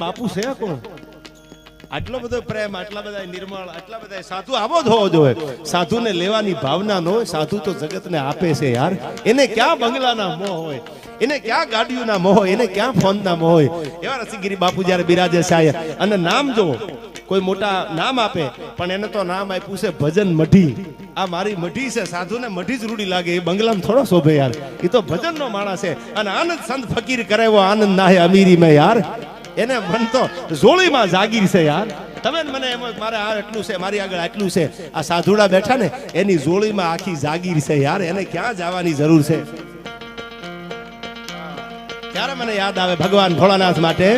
બાપુ છે કોણ? આટલો બધો પ્રેમ, આટલા બધા નિર્મળ, આટલા બધા સાધુ આવો જ હોવો જોઈએ. સાધુને લેવાની ભાવના ન હોય. સાધુ તો જગતને આપે છે યાર. એને ક્યાં બંગલાના મોહ હોય, એને ક્યાં ગાડીઓના મોહ હોય, એને ક્યાં ફોનના મોહ હોય. એવા રસિકગીરી બાપુ જ્યારે બિરાજે છે અને નામ જો કોઈ મોટા નામ આપે પણ એને તો નામ આપ્યું છે ભજન મઢી. આ મારી મઢી છે. સાધુને મઢી જ રૂડી લાગે, એ બંગલામાં થોડો શોભે યાર. એ તો ભજનનો માણસ છે. અને આનંદ સંત ફકીર કરે એવો આનંદ ના હે અમીરી મેં યાર. એને મન તો જોળીમાં જાગીર છે યાર. તમે મને એમ મારે આ એટલું છે, મારી આગળ આટલું છે. આ સાધુડા બેઠા ને એની જોળીમાં આખી જાગીર છે યાર. એને ક્યાં જવાની જરૂર છે? ત્યારે મને યાદ આવે ભગવાન ભોળાનાથ માટે,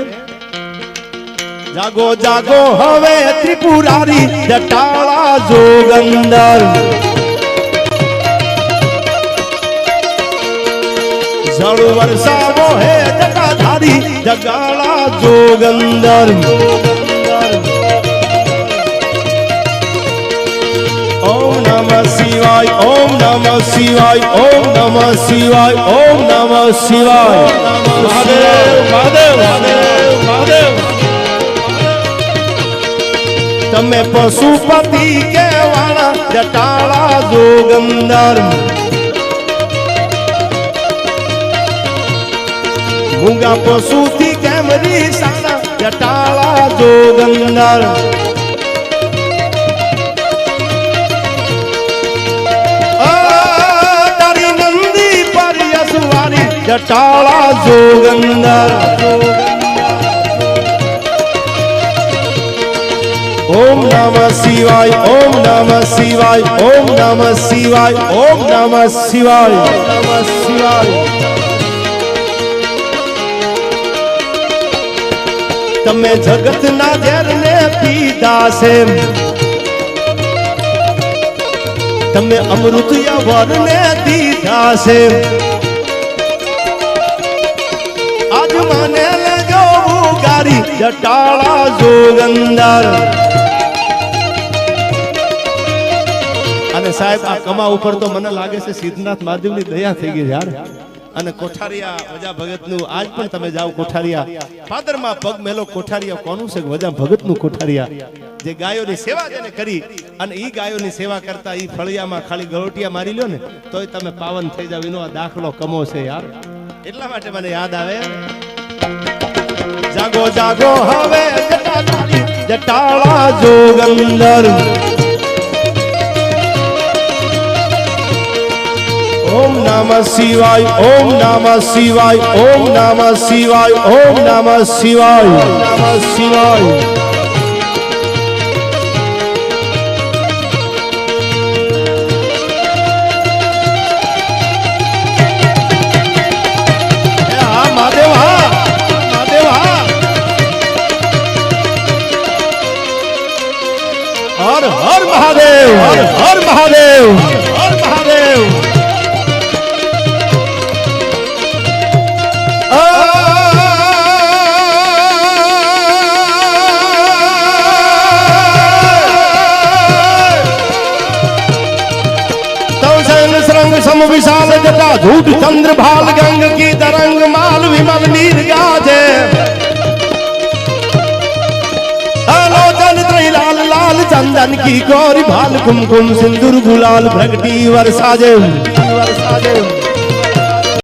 જાગો જાગો હવે ત્રિપુરારી જટાળા જોગંદર, જળ વરસાવો હે જટાધારી જગાળા જોગંદર. ઓમ નમઃ શિવાય, ઓમ નમઃ શિવાય, ઓમ નમઃ શિવાય, ઓમ નમઃ શિવાય. મહાદેવ મહાદેવ મહાદેવ મહાદેવ. તમે પશુપતિ કેવાળા જટાળા જોગંદર, મૂંગા પશુથી કેમરી સાણા જટાળા જોગંદર. તારી નંદી પર યસવારી જટાળા જોગંદર. ઓમ નમઃ શિવાય, ઓમ નમઃ શિવાય, ઓમ નમઃ શિવાય, ઓમ નમઃ શિવાય, નમઃ શિવાય. તમે જગતના ઝેરને પીધા છે, તમે અમૃત યવરને દીધા છે. આજ મને લેજો ગારી જટાળા જોગંદર. અને સાહેબ આ કમા ઉપર તો મને લાગે છે સિદ્ધનાથ મહાદેવની દયા થઈ ગઈ યાર. અને કોઠારિયા વજા ભગતનું આજ પણ તમે જાઓ કોઠારિયા પાદરમાં પગ મેલો. કોઠારિયા કોનું છે? વજા ભગતનું કોઠારિયા, જે ગાયોની સેવા જેને કરી. અને ઈ ગાયોની સેવા કરતા ઈ ફળિયામાં ખાલી ગળોટિયા મારી લ્યો ને તોય તમે પાવન થઈ જાવ. એનો આ દાખલો કમો છે યાર. એટલા માટે મને યાદ આવે, જાગો જાગો હવે જટાળા જોગંદર. ઓમ નમઃ શિવાય, ઓમ નમઃ શિવાય, ઓમ નમઃ શિવાય, ઓમ નમઃ શિવાય, નમઃ શિવાય. હા મહાદેવ, હા મહાદેવ, હા. હર હર મહાદેવ, હર હર મહાદેવ, હર મહાદેવ. सम विशाल जटा झूठ चंद्र भाल गंग की तरंग माल विमल नीर गाजे. आलोचन त्रैलाल लाल चंदन की गौरी भाल कुमकुम सिंदूर गुलाल भ्रगटी वर्षाजे.